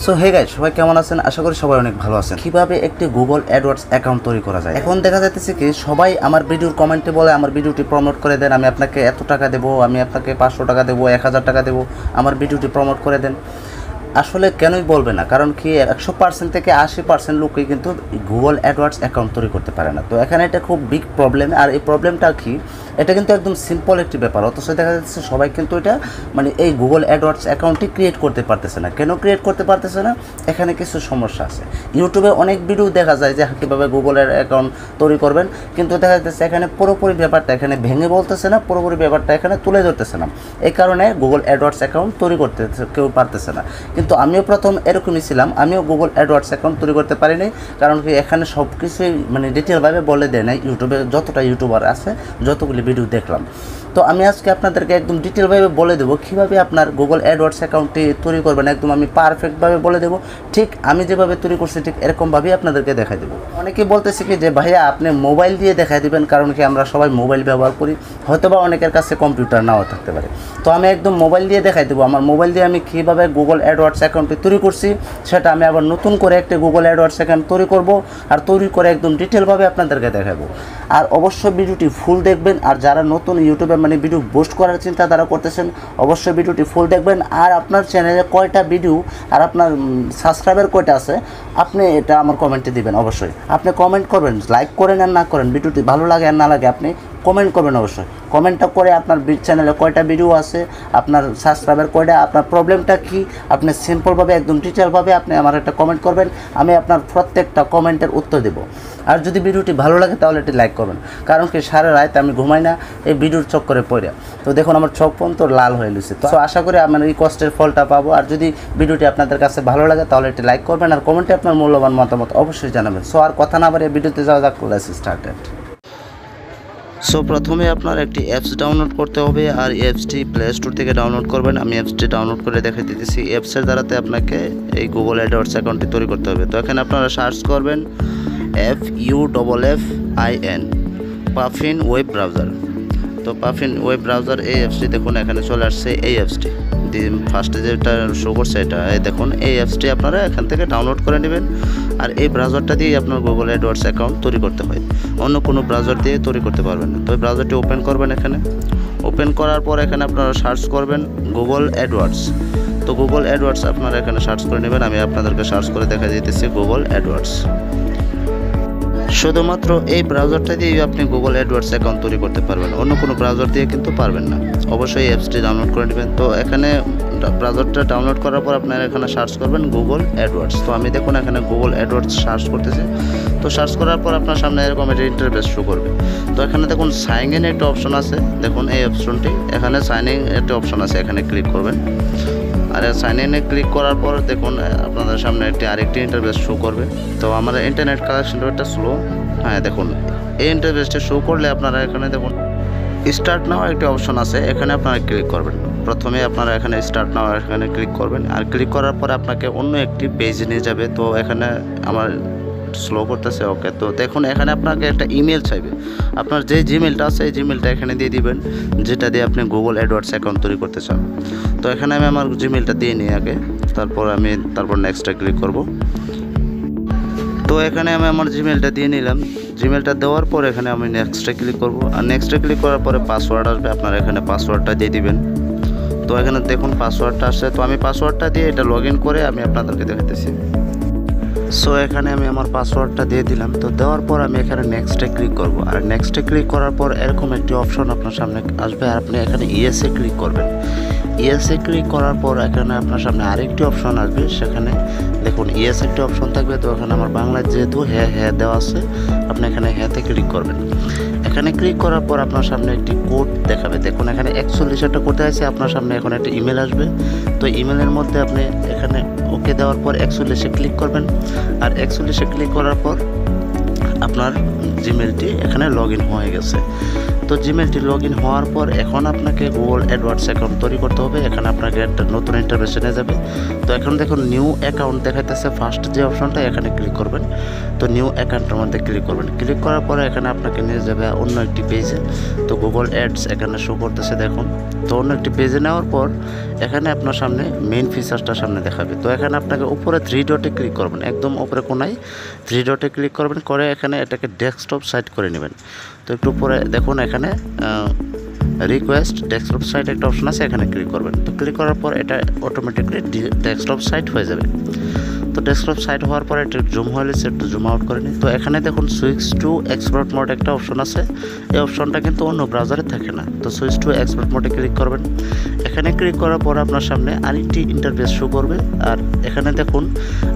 So hey guys, সবাই কেমন আছেন? আশা করি সবাই অনেক ভালো আছেন। কিভাবে একটি গুগল অ্যাডওয়ার্ডস অ্যাকাউন্ট তৈরি করা যায়? এখন দেখা যাচ্ছে কি সবাই আমার ভিডিওর কমেন্টে বলে আমার ভিডিওটি প্রমোট করে দেন, আমি আপনাকে এত টাকা দেবো, আমি আপনাকে 500 টাকা দেবো, 1000 টাকা দেবো, আমার ভিডিওটি প্রমোট করে দেন। আসলে কেনই বলবে না, কারণ কি 100% থেকে 80% লোকই কিন্তু গুগল অ্যাডওয়ার্ডস অ্যাকাউন্ট তৈরি করতে পারে না। তো এখানে এটা খুব বিগ প্রবলেম। আর এই প্রবলেমটা কি, এটা কিন্তু একদম সিম্পল একটি ব্যাপার, অথচ দেখা যাচ্ছে সবাই কিন্তু এটা এই গুগল অ্যাডওয়ার্ডস অ্যাকাউন্টটি ক্রিয়েট করতে পারতেছে না। কেন ক্রিয়েট করতে পারতেছে না? এখানে কিছু সমস্যা আছে। ইউটিউবে অনেক ভিডিও দেখা যায় যে কীভাবে গুগলের অ্যাকাউন্ট তৈরি করবেন, কিন্তু দেখা যাচ্ছে এখানে পুরোপুরি ব্যাপারটা এখানে ভেঙে বলতেছে না, পুরোপুরি ব্যাপারটা এখানে তুলে ধরতেছে না। এই কারণে গুগল অ্যাডওয়ার্ডস অ্যাকাউন্ট তৈরি করতে কেউ পারতেছে না। কিন্তু আমিও প্রথম এরকমই ছিলাম, আমিও গুগল অ্যাডওয়ার্ডস অ্যাকাউন্ট তৈরি করতে পারিনি, কারণ কি এখানে সব কিছুই ডিটেলভাবে বলে দেয় না। ইউটিউবে যতটা ইউটিউবার আছে যতগুলি ভিডিও দেখলাম, তো আমি আজকে আপনাদেরকে একদম ডিটেলভাবে বলে দেবো কীভাবে আপনার গুগল অ্যাডওয়ার্ডস অ্যাকাউন্টটি তৈরি করবেন। একদম আমি পারফেক্টভাবে বলে দেবো, ঠিক আমি যেভাবে তৈরি করছি ঠিক এরকমভাবেই আপনাদেরকে দেখাই দেবো। অনেকেই বলতেছে কি যে ভাইয়া আপনি মোবাইল দিয়ে দেখাই দেবেন, কারণ কি আমরা সবাই মোবাইল ব্যবহার করি, হয়তোবা অনেকের কাছে কম্পিউটার নাও থাকতে পারে। তো আমি একদম মোবাইল দিয়ে দেখাই দেবো, আমার মোবাইল দিয়ে আমি কীভাবে গুগল অ্যাডওয়ার্ডস অ্যাকাউন্টটি তৈরি করছি সেটা আমি আবার নতুন করে একটা গুগল অ্যাডওয়ার্ডস অ্যাকাউন্ট তৈরি করব, আর তৈরি করে একদম ডিটেলভাবে আপনাদেরকে দেখাবো। আর অবশ্যই ভিডিওটি ফুল দেখবেন, আর যারা নতুন ইউটিউবে ভিডিও পোস্ট করার চিন্তা তারা করতেছেন, অবশ্যই ভিডিওটি ফুল দেখবেন। আর আপনার চ্যানেলে কয়টা ভিডিও আর আপনার সাবস্ক্রাইবার কয়টা আছে আপনি এটা আমার কমেন্টে দিবেন। অবশ্যই আপনি কমেন্ট করবেন, লাইক করেন আর না করেন, ভিডিওটি ভালো লাগে আর না লাগে আপনি কমেন্ট করবেন। অবশ্যই কমেন্টটা করে আপনার চ্যানেলে কয়টা ভিডিও আছে, আপনার সাবস্ক্রাইবার কয়টা, আপনার প্রবলেমটা কি, আপনি সিম্পলভাবে একদম ডিটেলভাবে আপনি আমার একটা কমেন্ট করবেন, আমি আপনার প্রত্যেকটা কমেন্টের উত্তর দেব। আর যদি ভিডিওটি ভালো লাগে তাহলে এটি লাইক করবেন, কারণ কি সারা রাত আমি ঘুমাই না এই ভিডিওর চক্করে পড়ে। তো দেখুন আমার চোখ পর্যন্ত লাল হয়ে গেছে। তো আশা করি আমার এই কষ্টের ফলটা পাবো। আর যদি ভিডিওটি আপনাদের কাছে ভালো লাগে তাহলে এটি লাইক করবেন, আর কমেন্টে আপনার মূল্যবান মতামত অবশ্যই জানাবেন। সো আর কথা না বাড়িয়ে ভিডিওতে যাওয়া যাক, লেটস স্টার্টেড। সো প্রথমে আপনার একটি অ্যাপস ডাউনলোড করতে হবে, আর অ্যাপসটি প্লে স্টোর থেকে ডাউনলোড করবেন। আমি অ্যাপসটি ডাউনলোড করে দেখিয়ে দিতেছি। অ্যাপসের দ্বারাতে আপনাকে এই গুগল অ্যাডওয়ার্ডস অ্যাকাউন্টটি তৈরি করতে হবে। তো এখানে আপনারা সার্চ করবেন FUFFIN পাফিন ওয়েব ব্রাউজার। তো পাফিন ওয়েব ব্রাউজার এই অ্যাপসটি দেখুন এখানে চলে আসছে। এই অ্যাপসটি ফার্স্টে যেটা শো করছে এটা দেখুন, এই অ্যাপসটি আপনারা এখান থেকে ডাউনলোড করে নেবেন। আর এই ব্রাউজারটা দিয়ে আপনার গুগল অ্যাডওয়ার্ডস অ্যাকাউন্ট তৈরি করতে হয়, অন্য কোনো ব্রাউজার দিয়ে তৈরি করতে পারবেন না। তো এই ব্রাউজারটি ওপেন করবেন। এখানে ওপেন করার পর এখানে আপনারা সার্চ করবেন গুগল অ্যাডওয়ার্ডস। তো গুগল অ্যাডওয়ার্ডস আপনারা এখানে সার্চ করে নেবেন। আমি আপনাদেরকে সার্চ করে দেখা দিতেছি গুগল অ্যাডওয়ার্ডস। শুধুমাত্র এই ব্রাউজারটা দিয়ে আপনি গুগল অ্যাডওয়ার্ডস অ্যাকাউন্ট তৈরি করতে পারবেন, অন্য কোনো ব্রাউজার দিয়ে কিন্তু পারবেন না। অবশ্যই অ্যাপসটি ডাউনলোড করে নেবেন। তো এখানে ব্রাউজারটা ডাউনলোড করার পর আপনারা এখানে সার্চ করবেন গুগল অ্যাডওয়ার্ডস। তো আমি দেখুন এখানে গুগল অ্যাডওয়ার্ডস সার্চ করতেছি। তো সার্চ করার পর আপনার সামনে এরকম একটা ইন্টারফেস শো করবে। তো এখানে দেখুন সাইন ইন একটা অপশন আছে, দেখুন এই অপশনটি এখানে সাইন ইন একটা অপশন আছে, এখানে ক্লিক করবেন। আর সাইন ইনে ক্লিক করার পর দেখুন আপনাদের সামনে আরেকটি ইন্টারফেস শো করবে। তো আমার ইন্টারনেট কানেকশনটা একটা স্লো, হ্যাঁ দেখুন এই ইন্টারফেসটা শো করলে আপনারা এখানে দেখুন স্টার্ট নাও একটি অপশন আছে, এখানে আপনারা ক্লিক করবেন। প্রথমে আপনারা এখানে স্টার্ট নাও এখানে ক্লিক করবেন, আর ক্লিক করার পর আপনাকে অন্য একটি পেজে নিয়ে যাবে। তো এখানে আমার স্লো করতেছে, ওকে। তো দেখুন এখানে আপনাকে একটা ইমেল চাইবে, আপনার যে জিমেলটা আছে এই জিমেলটা এখানে দিয়ে দিবেন, যেটা দিয়ে আপনি গুগল অ্যাডওয়ার্ডস অ্যাকাউন্ট তৈরি করতে চান। তো এখানে আমি আমার জিমেলটা দিয়ে নিই আগে, তারপর নেক্সটে ক্লিক করব। তো এখানে আমি আমার জিমেলটা দিয়ে নিলাম। জিমেলটা দেওয়ার পর এখানে আমি নেক্সটে ক্লিক করব, আর নেক্সটে ক্লিক করার পরে পাসওয়ার্ড আসবে, আপনারা এখানে পাসওয়ার্ডটা দিয়ে দিবেন। তো এখানে দেখুন পাসওয়ার্ডটা আসছে। তো আমি পাসওয়ার্ডটা দিয়ে এটা লগ ইন করে আমি আপনাদেরকে দেখাতেছি। সো এখানে আমি আমার পাসওয়ার্ডটা দিয়ে দিলাম। তো দেওয়ার পর আমি এখানে নেক্সটে ক্লিক করব, আর নেক্সটে ক্লিক করার পর এরকম একটি অপশন আপনার সামনে আসবে, আর আপনি এখানে ইয়েসে ক্লিক করবেন। ইয়েসে ক্লিক করার পর এখানে আপনার সামনে আরেকটি অপশন আসবে, সেখানে দেখুন ইয়েস একটি অপশন থাকবে। তো এখানে আমার বাংলায় যেহেতু হ্যাঁ দেওয়া আছে, আপনি এখানে হ্যাঁতে ক্লিক করবেন। এখানে ক্লিক করার পর আপনার সামনে একটি কোড দেখাবে, দেখুন এখানে 41টা কোড আছে। আপনার সামনে এখন একটা ইমেল আসবে। তো ইমেলের মধ্যে আপনি এখানে ওকে দেওয়ার পর 41-এ ক্লিক করবেন, আর 41-এ ক্লিক করার পর আপনার জিমেলটি এখানে লগ ইন হয়ে গেছে। তো জিমেলটি লগ ইন হওয়ার পর এখন আপনাকে গুগল অ্যাডওয়ার্ডস অ্যাকাউন্ট তৈরি করতে হবে। এখানে আপনাকে একটা নতুন ইন্টারফেসে নিয়ে যাবে। তো এখন দেখুন নিউ অ্যাকাউন্ট দেখাইতেছে, ফার্স্ট যে অপশনটা এখানে ক্লিক করবেন। তো নিউ অ্যাকাউন্টের মধ্যে ক্লিক করবেন। ক্লিক করার পরে এখানে আপনাকে নিয়ে যাবে অন্য একটি পেজে। তো গুগল অ্যাডস এখানে শো করতেছে দেখুন। তো অন্য একটি পেজে নেওয়ার পর এখানে আপনার সামনে মেইন ফিচার্সটা সামনে দেখাবে। তো এখানে আপনাকে উপরে 3 ডটে ক্লিক করবেন, একদম উপরে কোনায় 3 ডটে ক্লিক করবেন, করে এখানে এটাকে ডেস্কটপ সাইট করে নেবেন। তো একটু উপরে দেখুন এখানে রিকোয়েস্ট ডেস্কটপ সাইট একটা অপশন আছে, এখানে ক্লিক করবেন। তো ক্লিক করার পর এটা অটোমেটিকলি ডেস্কটপ সাইট হয়ে যাবে। তো ডেস্কটপ সাইট হওয়ার পরে একটু জুম হলে একটু জুম আউট করে নিই। তো এখানে দেখুন সুইচ টু এক্সপোর্ট মোড একটা অপশন আছে, এই অপশনটা কিন্তু অন্য ব্রাউজারে থাকে না। তো সুইচ টু এক্সপোর্ট মোডে ক্লিক করবেন। এখানে ক্লিক করার পর আপনার সামনে আরেকটি ইন্টারফেস শো করবে। আর এখানে দেখুন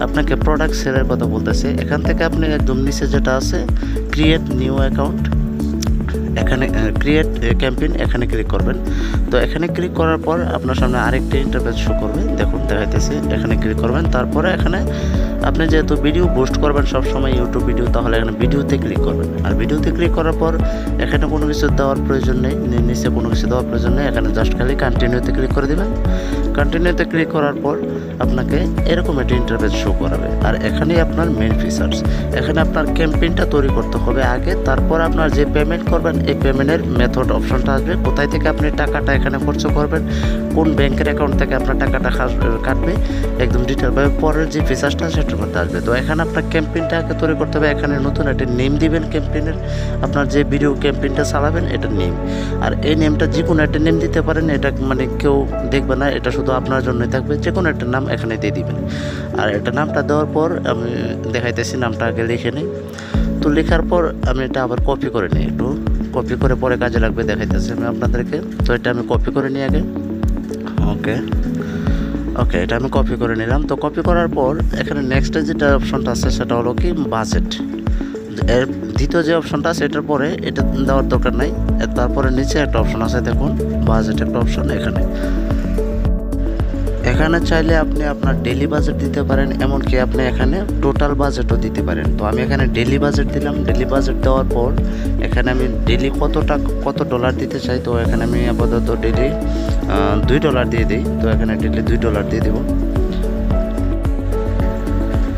আপনাকে প্রোডাক্ট সেলের কথা বলতেছে। এখান থেকে আপনি একদম নিচে যেটা আছে ক্রিয়েট নিউ অ্যাকাউন্ট, এখানে ক্রিয়েট ক্যাম্পেইন এখানে ক্লিক করবেন। তো এখানে ক্লিক করার পর আপনার সামনে আরেকটি ইন্টারফেস শো করবে, দেখুন দেখাইতেছে। এখানে ক্লিক করবেন, তারপরে এখানে আপনি যেহেতু ভিডিও পোস্ট করবেন সবসময় ইউটিউব ভিডিও, তাহলে এখানে ভিডিওতে ক্লিক করবেন। আর ভিডিওতে ক্লিক করার পর এখানে কোনো কিছু দেওয়ার প্রয়োজন নেই, নিচে কোনো কিছু দেওয়ার প্রয়োজন নেই। এখানে জাস্ট খালি কন্টিনিউতে ক্লিক করে দেবেন। কন্টিনিউতে ক্লিক করার পর আপনাকে এরকম একটা ইন্টারফেস শো করাবে। আর এখানেই আপনার মেইন ফিচার্স, এখানে আপনার ক্যাম্পেইনটা তৈরি করতে হবে আগে, তারপর আপনার যে পেমেন্ট করবেন এই পেমেন্টের মেথড অপশনটা আসবে, কোথায় থেকে আপনি টাকাটা এখানে খরচ করবেন, কোন ব্যাংকের অ্যাকাউন্ট থেকে আপনার টাকাটা কাটবে, একদম ডিটেলভাবে পরের যে ফিচার্সটা সেটার মধ্যে আসবে। তো এখানে আপনার ক্যাম্পেইনটা আগে তৈরি করতে হবে। এখানে নতুন একটা নেম দিবেন ক্যাম্পেইনের, আপনার যে ভিডিও ক্যাম্পেইনটা চালাবেন এটা নেম। আর এই নেমটা যে কোনো একটা নেম দিতে পারেন, এটা মানে কেউ দেখবে না, এটা শুধু আপনার জন্যই থাকবে। যে কোনো একটা নাম এখানে দিয়ে দিবেন। আর এটা নামটা দেওয়ার পর আমি দেখাইতেছি, নামটা আগে লিখে নিই। তো লেখার পর আমি এটা আবার কপি করে নিই, একটু কপি করে পরে কাজে লাগবে, দেখাইতেছি আমি আপনাদেরকে। তো এটা আমি কপি করে নিই আগে। ওকে, এটা আমি কপি করে নিলাম। তো কপি করার পর এখানে নেক্সটে যেটা অপশনটা আছে সেটা হলো কি বাজেট। এর দ্বিতীয় যে অপশনটা আছে এটার পরে এটা দেওয়ার দরকার নাই। তারপরে নিচে একটা অপশন আছে দেখুন বাজেট একটা অপশন, এখানে চাইলে আপনি আপনার ডেইলি বাজেট দিতে পারেন, এমনকি আপনি এখানে টোটাল বাজেটও দিতে পারেন। তো আমি এখানে ডেইলি বাজেট দিলাম। ডেইলি বাজেট দেওয়ার পর এখানে আমি ডেইলি কত ডলার দিতে চাই, তো এখানে আমি আপাতত ডেইলি $2 দিয়ে দিই। তো এখানে ডেইলি $2 দিয়ে দেবো।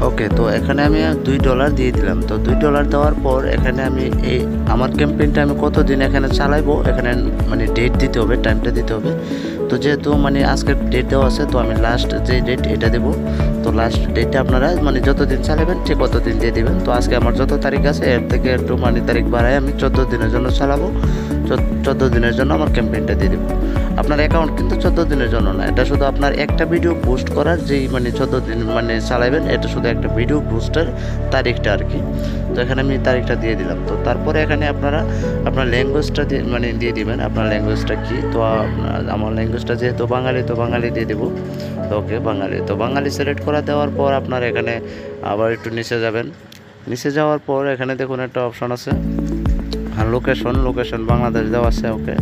ওকে, তো এখানে আমি $2 দিয়ে দিলাম। তো $2 দেওয়ার পর এখানে আমি এই আমার ক্যাম্পেইনটা আমি কতদিন এখানে চালাইবো, এখানে মানে ডেট দিতে হবে, টাইমটা দিতে হবে। তো যেহেতু মানে আজকের ডেট দেওয়া আছে, তো আমি লাস্ট যে ডেট এটা দেবো। তো লাস্ট ডেটটা আপনারা মানে যতদিন চালাবেন ঠিক ততদিন দিয়ে দেবেন। তো আজকে আমার যত তারিখ আছে এর থেকে একটু মানে তারিখ বাড়ায় আমি 14 দিনের জন্য চালাবো। 14 দিনের জন্য আমার ক্যাম্পেইনটা দিয়ে দেবো। আপনার অ্যাকাউন্ট কিন্তু 14 দিনের জন্য না, এটা শুধু আপনার একটা ভিডিও পোস্ট করার যেই মানে 14 দিন মানে চালাবেন, এটা শুধু একটা ভিডিও পোস্টের তারিখটা আর কি। তো এখানে আমি তারিখটা দিয়ে দিলাম। তো তারপরে এখানে আপনারা আপনার ল্যাঙ্গুয়েজটা মানে দিয়ে দিবেন, আপনার ল্যাঙ্গুয়েজটা কি। তো আমার ল্যাঙ্গুয়েজটা যেহেতু বাঙালি, তো বাঙালি দিয়ে দেবো। তো ওকে বাঙালি, তো বাঙালি সিলেক্ট করা দেওয়ার পর আপনার এখানে আবার একটু নিচে যাবেন। নিচে যাওয়ার পর এখানে দেখুন একটা অপশন আছে লোকেশন বাংলাদেশ দেওয়া আছে। ওকে,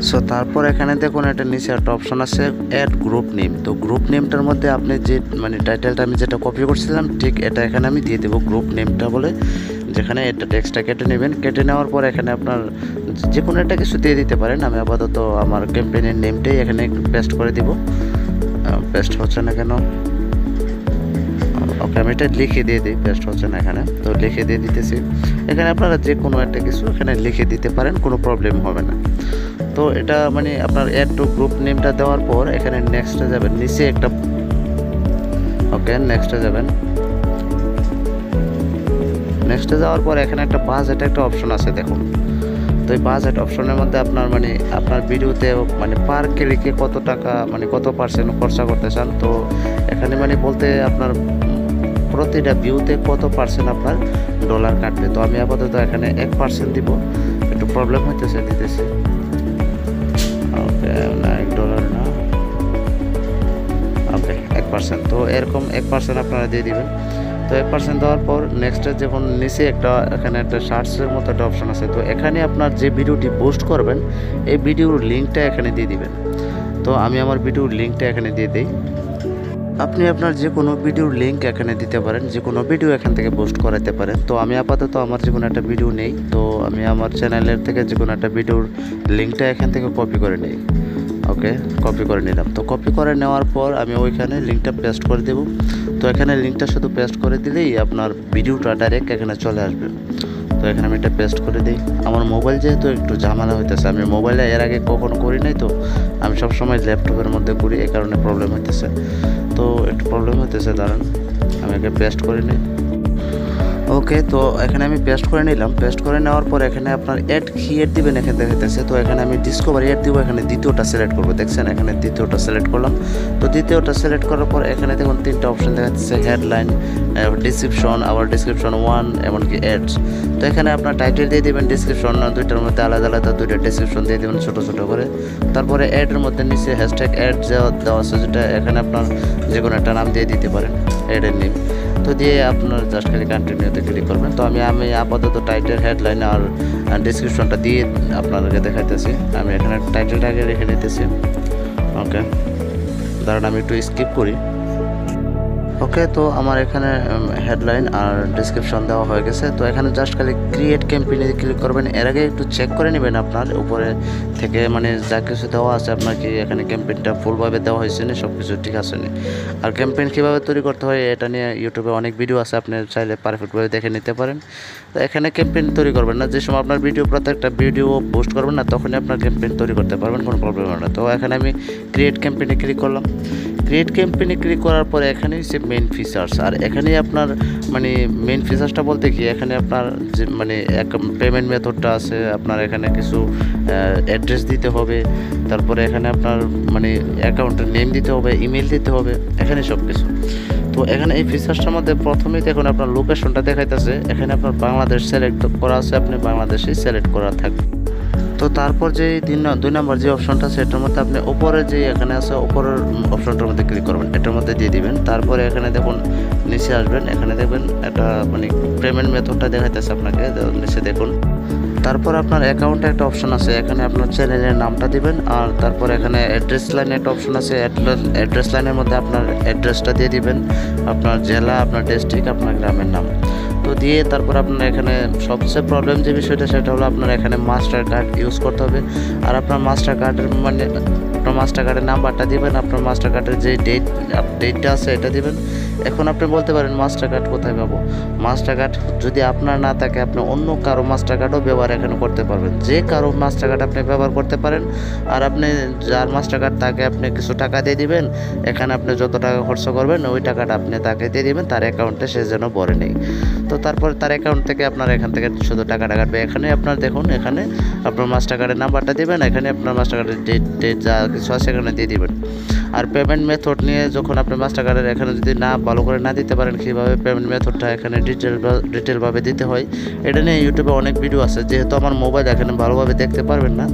সো তারপর এখানে দেখুন একটা নিচে একটা অপশন আছে অ্যাড গ্রুপ নেম। তো গ্রুপ নেমটার মধ্যে আপনি যে মানে টাইটেলটা আমি যেটা কপি করছিলাম ঠিক এটা এখানে আমি দিয়ে দেবো গ্রুপ নেমটা বলে, যেখানে এটা টেক্সটটা কেটে নেবেন। কেটে নেওয়ার পর এখানে আপনার যে কোনো একটা কিছু দিয়ে দিতে পারেন। আমি আপাতত আমার ক্যাম্পেইনের নেমটাই এখানে পেস্ট করে দিব। পেস্ট হচ্ছে না কেন? ওকে, আমি এটা লিখে দিয়ে দিই, পেস্ট হচ্ছে না এখানে। তো লিখে দিয়ে দিতেছি। এখানে আপনারা যে কোনো একটা কিছু এখানে লিখে দিতে পারেন, কোনো প্রবলেম হবে না। তো এটা মানে আপনার অ্যাড টু গ্রুপ নেমটা দেওয়ার পর এখানে নেক্সটে যাবেন, নিচে একটা নেক্সটে যাবেন। নেক্সটে যাওয়ার পর এখানে একটা বাজেট একটা অপশন আছে দেখুন। তো এই বাজেট অপশনের মধ্যে আপনার মানে আপনার ভিডিওতে মানে পার ক্লিকে কত টাকা মানে কত % খরচা করতে চান। তো এখানে মানে বলতে আপনার প্রতিটা ভিউতে কত % আপনার ডলার কাটবে। তো আমি আপাতত এখানে 1% দিব, একটু প্রবলেম হইতেছে দিতেছি। ওকে, না $1 না, ওকে 1%। তো এরকম 1% আপনারা দিয়ে দিবেন। তো 1% দেওয়ার পর নেক্সটে যখন নিচে এখানে একটা সার্চের মতো একটা অপশন আছে। তো এখানে আপনার যে ভিডিওটি পোস্ট করবেন এই ভিডিওর লিঙ্কটা এখানে দিয়ে দিবেন। তো আমি আমার ভিডিওর লিঙ্কটা এখানে দিয়ে দিই। আপনি আপনার যে কোনো ভিডিওর লিঙ্ক এখানে দিতে পারেন, যে কোনো ভিডিও এখান থেকে পোস্ট করাতে পারেন। তো আমি আপাতত আমার যে কোনো একটা ভিডিও নেই, তো আমি আমার চ্যানেলের থেকে যে কোনো একটা ভিডিওর লিঙ্কটা এখান থেকে কপি করে নিই। ওকে, কপি করে নিলাম। তো কপি করে নেওয়ার পর আমি ওইখানে লিঙ্কটা পেস্ট করে দেব। তো এখানে লিঙ্কটা শুধু পেস্ট করে দিলেই আপনার ভিডিওটা ডাইরেক্ট এখানে চলে আসবে। তো এখানে আমি এটা পেস্ট করে দিই। আমার মোবাইল যেহেতু একটু ঝামেলা হইতেছে, আমি মোবাইলে এর আগে কখনো করি নাই, তো আমি সবসময় ল্যাপটপের মধ্যে করি, এই কারণে প্রবলেম হইতেছে। তো একটু প্রবলেম হইতেছে, দাঁড়ান আমি আগে পেস্ট করে নিই। ওকে, তো এখানে আমি পেস্ট করে নিলাম। পেস্ট করে নেওয়ার পর এখানে আপনার অ্যাড কি অ্যাড দিবেন এখানে দেখাইতেছে। তো এখানে আমি ডিসকভারি অ্যাড দিব, এখানে দ্বিতীয়টা সিলেক্ট করবো। দেখছেন এখানে দ্বিতীয়টা সিলেক্ট করলাম। তো দ্বিতীয়টা সিলেক্ট করার পর এখানে দেখুন 3টা অপশন দেখাচ্ছে, হেডলাইন, ডিসক্রিপশন, আবার ডিসক্রিপশন 1, এমনকি অ্যাডস। তো এখানে আপনার টাইটেল দিয়ে দেবেন, ডিসক্রিপশন দুইটার মধ্যে আলাদা আলাদা দুইটা ডিসক্রিপশন দিয়ে দেবেন ছোটো ছোটো করে। তারপরে অ্যাডের মধ্যে নিচে হ্যাশট্যাগ অ্যাড দেওয়া আছে, যেটা এখানে আপনার যে কোনো একটা নাম দিয়ে দিতে পারেন, অ্যাডের নেম। তো দিয়ে আপনার জাস্ট খালি কন্টিনিউতে ক্লিক করবেন। তো আমি আপাতত টাইটেল, হেডলাইন আর ডিসক্রিপশনটা দিয়ে আপনাদেরকে দেখাইতেছি। আমি এখানে টাইটেলটা আগে রেখে নিতেছি। ওকে, দাঁড়ান আমি একটু স্কিপ করি। ওকে, তো আমার এখানে হেডলাইন আর ডিসক্রিপশন দেওয়া হয়ে গেছে। তো এখানে জাস্ট খালি ক্রিয়েট ক্যাম্পেইনে ক্লিক করবেন। এর আগে একটু চেক করে নেবেন আপনার উপরে থেকে, মানে যা কিছু দেওয়া আছে আপনার কি এখানে ক্যাম্পেইনটা ফুলভাবে দেওয়া হয়েছে না, সব কিছু ঠিক আছে না। আর ক্যাম্পেইন কীভাবে তৈরি করতে হয় এটা নিয়ে ইউটিউবে অনেক ভিডিও আছে, আপনি চাইলে পারফেক্টভাবে দেখে নিতে পারেন। তো এখানে ক্যাম্পেইন তৈরি করবেন না, যে সময় আপনার প্রত্যেকটা ভিডিও পোস্ট করবেন না, তখনই আপনার ক্যাম্পেইন তৈরি করতে পারবেন, কোনো প্রবলেম হবে না। তো এখানে আমি ক্রিয়েট ক্যাম্পেইনে ক্লিক করলাম। ক্রিয়েট ক্যাম্পেইনে ক্লিক করার পরে এখানে হচ্ছে মেইন ফিচার্স। আর এখানেই আপনার মানে মেইন ফিচার্সটা বলতে কি, এখানে আপনার যে মানে এক পেমেন্ট মেথডটা আছে, আপনার এখানে কিছু অ্যাড্রেস দিতে হবে, তারপরে এখানে আপনার মানে অ্যাকাউন্টের নেম দিতে হবে, ইমেল দিতে হবে, এখানে সব কিছু। তো এখানে এই ফিচার্সটার মধ্যে প্রথমেই দেখুন আপনার লোকেশনটা দেখাইতেছে, এখানে আপনার বাংলাদেশ সিলেক্ট করা আছে, আপনি বাংলাদেশেই সিলেক্ট করা থাকবে। তো তারপর যে 2 নম্বর যে অপশনটা আছে এটার মধ্যে আপনি উপরে যে এখানে আছে উপরের অপশনটার মধ্যে ক্লিক করবেন, এটার মধ্যে দিয়ে দিবেন। তারপরে এখানে দেখুন নিচে আসবেন, এখানে দেখবেন একটা মানে পেমেন্ট মেথডটা দেখাইতেছে আপনাকে, নিচে দেখুন। তারপর আপনার অ্যাকাউন্টে একটা অপশন আছে, এখানে আপনার চ্যানেলের নামটা দিবেন। আর তারপর এখানে অ্যাড্রেস লাইনে একটা অপশন আছে, অ্যাড্রেস লাইনের মধ্যে আপনার অ্যাড্রেসটা দিয়ে দিবেন, আপনার জেলা, আপনার ডিস্ট্রিক্ট, আপনার গ্রামের নাম। তো দিয়ে তারপর আপনার এখানে সবচেয়ে প্রবলেম যে বিষয়টা সেটা হলো আপনার এখানে মাস্টার কার্ড ইউজ করতে হবে। আর আপনার মাস্টার কার্ডের মানে আপনার মাস্টার কার্ডের নাম্বারটা দিবেন, আপনার মাস্টার কার্ডের যে ডেটটা আছে এটা দিবেন। এখন আপনি বলতে পারেন মাস্টার কার্ড কোথায় পাবো? মাস্টার কার্ড যদি আপনার না থাকে, আপনি অন্য কারো মাস্টার কার্ডও ব্যবহার এখানে করতে পারবেন, যে কারো মাস্টার কার্ড আপনি ব্যবহার করতে পারেন। আর আপনি যার মাস্টার কার্ড তাকে আপনি কিছু টাকা দিয়ে দিবেন, এখানে আপনি যত টাকা খরচ করবেন ওই টাকাটা আপনি তাকে দিয়ে দিবেন, তার অ্যাকাউন্টে সে যেন ভরে নেই। তো তারপর তার অ্যাকাউন্ট থেকে আপনার এখান থেকে শুধু টাকাটা কাটবে। এখানে আপনার দেখুন, এখানে আপনার মাস্টার কার্ডের নাম্বারটা দেবেন, এখানে আপনার মাস্টার কার্ডের ডেট যা কিছু আছে এখানে দিয়ে দিবেন। আর পেমেন্ট মেথড নিয়ে যখন আপনি মাস্টার কার্ডের এখানে যদি না ভালো করে না দিতে পারেন, কীভাবে পেমেন্ট মেথডটা এখানে ডিটেলভাবে দিতে হয়, এটা নিয়ে ইউটিউবে অনেক ভিডিও আছে। যেহেতু আমার মোবাইল এখানে ভালোভাবে দেখতে পারবেন না,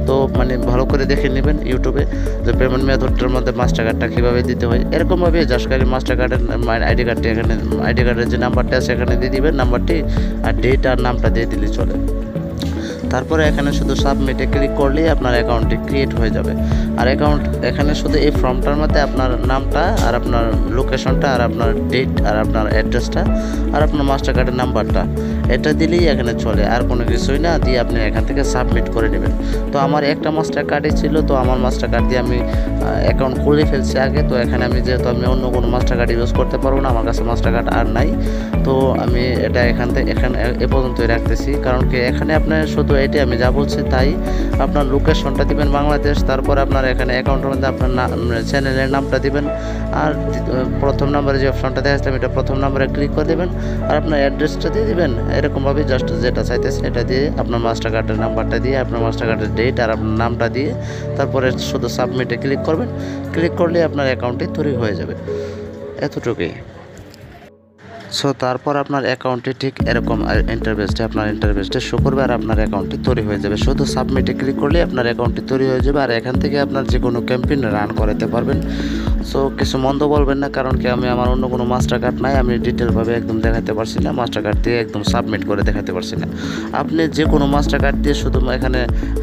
তো মানে ভালো করে দেখে নেবেন ইউটিউবে যে পেমেন্ট মেথডটার মধ্যে মাস্টার কার্ডটা কীভাবে দিতে হয়। এরকমভাবে জাস্ট খালি মাস্টার কার্ডের আইডি কার্ডটি এখানে আইডি কার্ডের যে নাম্বারটা আছে এখানে দিয়ে দিবেন নাম্বারটি, আর ডেট আর নামটা দিয়ে দিলে চলে। তারপরে এখানে শুধু সাবমিটে ক্লিক করলেই আপনার অ্যাকাউন্টটি ক্রিয়েট হয়ে যাবে। আর অ্যাকাউন্ট এখানে শুধু এই ফর্মটার মধ্যে আপনার নামটা আর আপনার লোকেশনটা আর আপনার ডেট আর আপনার অ্যাড্রেসটা আর আপনার মাস্টার কার্ডের নাম্বারটা এটা দিলেই এখানে চলে, আর কোনো কিছুই না। দিয়ে আপনি এখান থেকে সাবমিট করে নেবেন। তো আমার একটা মাস্টার কার্ডই ছিল, তো আমার মাস্টার কার্ড দিয়ে আমি অ্যাকাউন্ট খুলে ফেলছি আগে। তো এখানে আমি যেহেতু আমি অন্য কোনো মাস্টার কার্ড ইউজ করতে পারবো না, আমার কাছে মাস্টার কার্ড আর নাই, তো আমি এটা এখানে এ পর্যন্তই রাখতেছি। কারণ কি এখানে আপনার শুধু এটি আমি যা বলছি তাই, আপনার লোকেশনটা দিবেন বাংলাদেশ, তারপর আপনার এখানে অ্যাকাউন্টের মধ্যে আপনার চ্যানেলের নামটা দিবেন, আর প্রথম নাম্বারে যে অপশনটা দেখাচ্ছিলাম এটা প্রথম নাম্বারে ক্লিক করে দেবেন, আর আপনার অ্যাড্রেসটা দিয়ে দিবেন। এরকমভাবে জাস্ট যেটা চাইতেছেন এটা দিয়ে আপনার মাস্টার কার্ডের নাম্বারটা দিয়ে আপনার মাস্টার কার্ডের ডেট আর আপনার নামটা দিয়ে তারপরে শুধু সাবমিটে ক্লিক করবেন। ক্লিক করলে আপনার অ্যাকাউন্টটি তৈরি হয়ে যাবে, এতটুকুই। সো তারপর আপনার অ্যাকাউন্টটি ঠিক এরকম ইন্টারভেসটা শো করবে, আর আপনার অ্যাকাউন্টটি তৈরি হয়ে যাবে। শুধু সাবমিটে ক্লিক করলে আপনার অ্যাকাউন্টটি তৈরি হয়ে যাবে, আর এখান থেকে আপনার যে কোনো ক্যাম্পেইন রান করাতে পারবেন। সো কিছু মন্দ বলবেন না, কারণ কি আমি আমার অন্য কোনো মাস্টার কার্ড নাই, আমি ডিটেলভাবে একদম দেখাতে পারছি না, মাস্টার কার্ড দিয়ে একদম সাবমিট করে দেখাতে পারছি না। আপনি যে কোনো মাস্টার কার্ড দিয়ে শুধু এখানে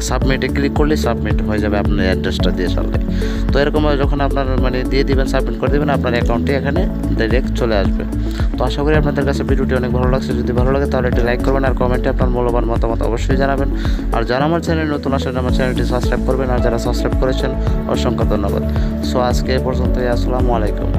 সাবমিটে ক্লিক করলেই সাবমিট হয়ে যাবে আপনার অ্যাড্রেসটা দিয়ে চলবে। তো এরকমভাবে যখন আপনার মানে দিয়ে দিবেন, সাবমিট করে দেবেন, আপনার অ্যাকাউন্টে এখানে ডাইরেক্ট চলে আসবে। তো আশা করি আপনাদের কাছে ভিডিওটি অনেক ভালো লাগছে। যদি ভালো লাগে তাহলে একটি লাইক করবেন, আর কমেন্টে আপনার মূল্যবান মতামত অবশ্যই জানাবেন। আর যারা আমার চ্যানেল নতুন আসেন আমার চ্যানেলটি সাবস্ক্রাইব করবেন, আর যারা সাবস্ক্রাইব করেছেন অসংখ্য ধন্যবাদ। সো আজকে এ পর্যন্তই, আসসালামু আলাইকুম।